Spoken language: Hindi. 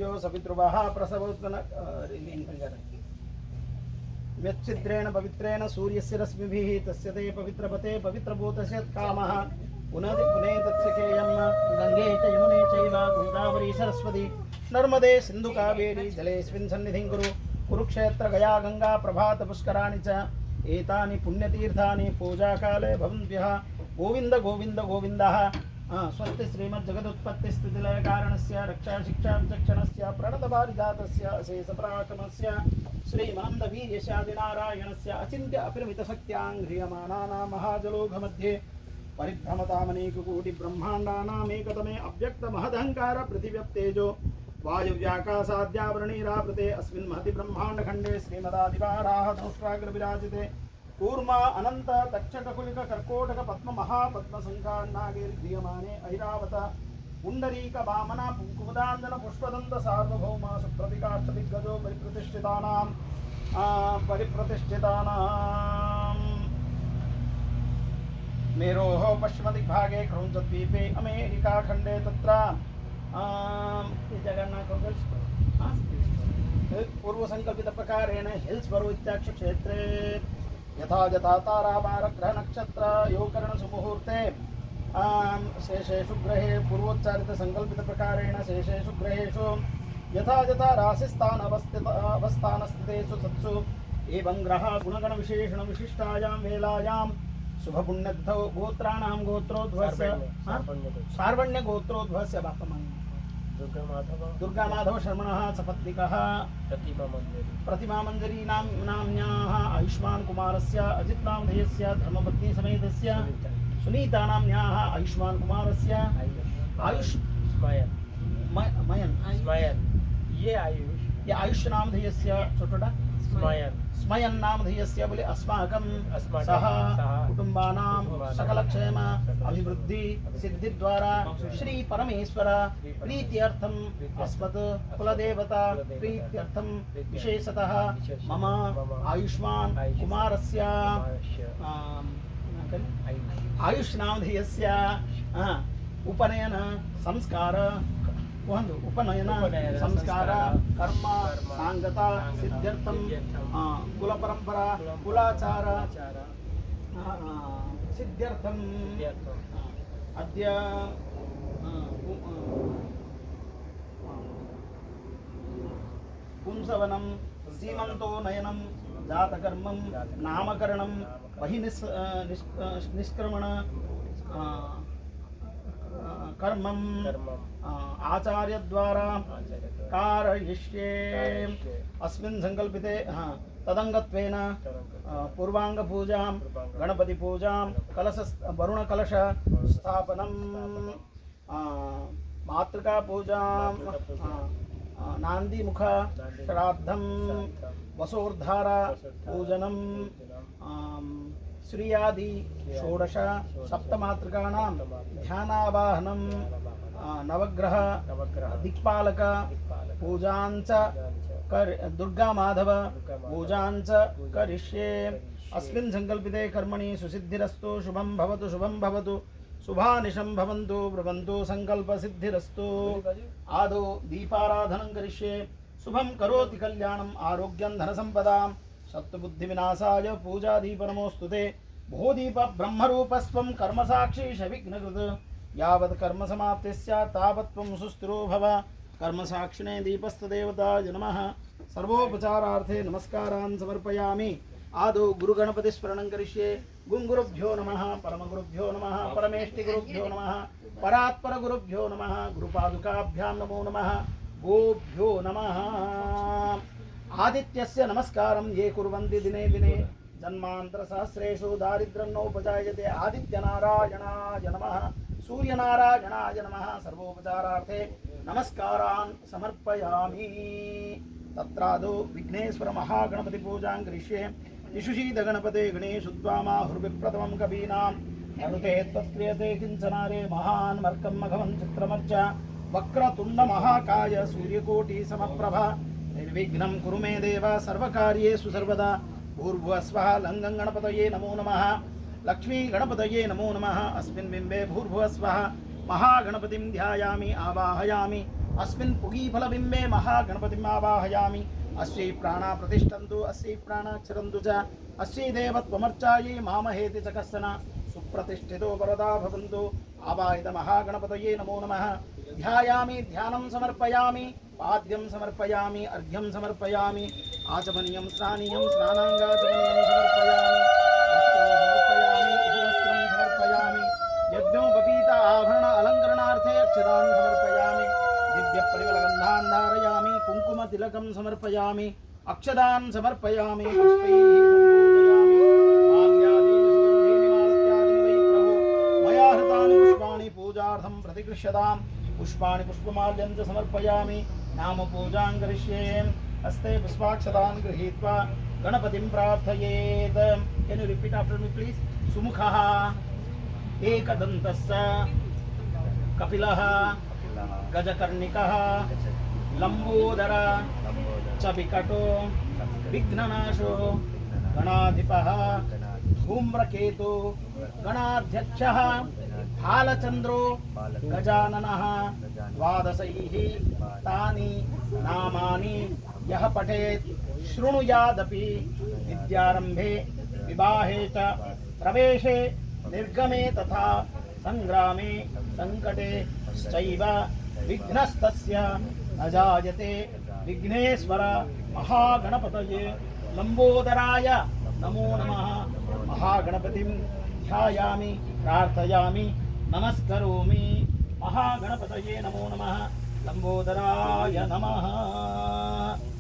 पितृव्यो सपितृवः प्रसवोत्पन्न व्यच्छिद्रेण पवित्रेण सूर्यस्य रश्मिभिः तस्य ते पवित्रपते पवित्रभूतस्य कामः पुनः पुने तत्सखेयं गंगे च यमुने चैव गोदावरी सरस्वती नर्मदे सिन्धु कावेरी जलेऽस्मिन् सन्निधिं कुरु कुरुक्षेत्र गया गंगा प्रभात पुष्कराणि च एतानि पुण्यतीर्थानि पूजाकाले भवन्त्यः गोविन्द गोविन्द गोविन्दः स्वस्ति श्रीमज्जगदुत्पत्तिस्थितिलय कारणस्य रक्षा शिक्षा विचक्षणस्य प्रणतपारिजातस्य अशेषपराक्रमस्य श्रीमनन्दवीर्यशादिनारायणस्य अचिन्त्य अपरिमितशक्त्यां ह्रियमाणानां महाजलोघमध्ये परिभ्रमतामनेककोटिब्रह्माण्डानामेकतमे अव्यक्तमहदहङ्कार पृथिव्यप्तेजो वायुव्याकाशाद्यावरणीरावृते अस्मिन् महति ब्रह्माण्डखण्डे श्रीमदादिवाराः धनुष्ट्राग्रविराजिते कूर्मा अनंत तक्षककुलिक कर्कोटक पद्म महापद्मसंकान्नागैर्ध्रियमाने ऐरावत पुंडरीक वामना कुमुदांजन पुष्पदंत सार्वभौम सुप्रतिकाष्ठदिग्गजो परिप्रतिष्ठितानां मेरोः पश्चिमदिग्भागे क्रौञ्चद्वीपे अमेरिकाखण्डे तत्र पूर्वसङ्कल्पितप्रकारेण हिल्स्बरो इत्याख्यक्षेत्रे यथा यथा तारावारग्रह नक्षत्र योगकरण सुमुहूर्ते शेषेषु ग्रहे पूर्वोच्चारित संकल्पित प्रकारेण शेषेषु ग्रहेषु यथा यथा राशिस्थान अवस्थानस्थितेषु तत्सु एवं ग्रह गुणगण विशेषण विशिष्टायां वेलायां शुभपुण्यतिथौ गोत्राणां गोत्रोद्भवस्य सार्वण्य गोत्रोद्भवस्य बापमन् दुर्गा माधव शर्मणः सपत्निकः प्रतिमा मंजरी नाम्न्याः आयुष्मान कुमारस्य अजित नामधेयस्य धर्मपत्नी समेतस्य सुनीता नाम्न्याः आयुष्मान कुमारस्य ये आयुष नामधेयस्य छोटोटा स्मयन नामधेयस्य बोले अस्माकं सह कुटुंबानां सकलक्षेम अभिवृद्धि सिद्धि द्वारा श्री परमेश्वर प्रीत्यर्थम अस्मत् कुलदेवता प्रीत्यर्थम विशेषतः मम आयुष्मान कुमारस्य आयुष नामधेयस्य उपनयन संस्कार उपनयन संस्कार कर्म सांगता सिद्ध्यर्थम कुल परंपरा कुलाचार सिद्ध्यर्थम अद्य पुंसवनं सीमंतो नयनं जातकर्मं नामकरणं बहिनिष्क्रमण कर्मं आचार्य द्वारा कारयिष्ये अस्मिन् संकल्पिते तदंगत्वेन पूर्वांग पूजां गणपति पूजां कलश वरुण कलश स्थापनं मातृका पूजां नांदी मुख श्राद्धं वसोर्धारा पूजनं श्रीयादि षोडश सप्तमातृकाणां ध्यानावाहनं नवग्रह दिक्पालक पूजांच दुर्गा माधव पूजांच करिष्ये अस्मिन् संकल्पिते कर्मणि सुसिद्धिरस्तु शुभं भवतु शुभानिशं भवन्तु ब्रुवन्तु संकल्पसिद्धिरस्तु आदौ दीपाराधनं करिष्ये शुभं करोति कल्याणम् आरोग्यं धनसम्पदां सत्त्वबुद्धिविनाशाय पूजादीपनमोस्तुते भोदीप ब्रह्मरूपस्त्वं कर्मसाक्षी शविघ्नकृत् यावत् कर्म समाप्तिः स्यात् तावत् त्वं सुस्थिरो भव कर्मसाक्षिणे दीपस्तदेवताय नमः सर्वोपचारार्थे नमस्कारान् समर्पयामि आदौ गुरुगणपतिस्मरणं करिष्ये गुरुभ्यो नमः परमगुरुभ्यो नमः परमेष्टिगुरुभ्यो नमः परात्परगुरुभ्यो नमः गुरुपादुकाभ्यां नमो नमः गोभ्यो नमः आदित्यस्य नमस्कारं ये कुर्वन्ति दिने दिने जन्मान्तरसहस्रेषु दारिद्र्यं नोपजायते आदित्यनारायणाय नमः सूर्यनारायणाय नमः सर्वोपचारार्थे नमस्कारान् समर्पयामि तत्रादौ विघ्नेश्वर महागणपति पूजां करिष्ये विशुषीद गणपते गणेशुद्वामाहुर्विप्रथमं कवीनां मरुते त्वत्क्रियते किञ्चनारे महान् मर्कं मघवं चित्रमर्च वक्रतुण्ड महाकाय सूर्यकोटि समप्रभ निर्विघ्नं कुरु मे देव सर्वकार्येषु सर्वदा भूर्भुवस्वः लङ्गं गणपतये नमो नमः लक्ष्मी गणपतये नमो नमः अस्मिन् बिम्बे भूर्भुवस्वः महागणपतिं ध्यायामि आवाहयामि अस्मिन् पुगीफलबिम्बे महागणपतिम् आवाहयामि अस्यै प्राणा प्रतिष्ठन्तु अस्यै प्राणा चिरन्तु च अस्यै देवत्वमर्चायै मामहेति च कश्चन सुप्रतिष्ठितो वरदा भवन्तु आवाहित महागणपतये नमो नमः ध्यायामि ध्यानं समर्पयामि पाद्यं समर्पयामि अर्घ्यं समर्पयामि आचमनीयं स्नानीयं स्नानाङ्गाचमनीयं समर्पयामि वस्त्रं समर्पयामि उपवस्त्रं समर्पयामि यज्ञोपवीत आभरण अलङ्करणार्थे अक्षतान् समर्पयामि दिव्यपरिमलगन्धान् धारयामि कुङ्कुमतिलकं समर्पयामि अक्षतान् समर्पयामि पुष्पैः सम्पूजयामि माल्यादीनि सुगन्धीनि मालत्यादीनि वै प्रभो मया हृतानि पुष्पाणि पूजार्थं प्रतिगृह्यतां पुष्पाणि पुष्पमाल्यं च समर्पयामि नाम पूजां करिष्ये हस्ते पुष्पाक्षतान् गृहीत्वा गणपतिं प्रार्थयेत् can you repeat after me please सुमुखः एकदन्तस्य कपिलः गजकर्णिकः लंबोदर च विकटो विघ्ननाशो गणाधिपः धूम्रकेतु गणाध्यक्षः भालचन्द्रो गजाननः द्वादशैः तानि नामानि यः पठेत् शृणुयादपि विद्यारम्भे विवाहे च प्रवेशे निर्गमे तथा संग्रामे संकटे चैव विघ्नस्तस्य न जायते विघ्नेश्वर महागणपतये लंबोदराय नमो नमः महागणपतिं ध्यायामि प्रार्थयामि नमस्करोमि महागणपतये नमो नमः लंबोदराय नमः।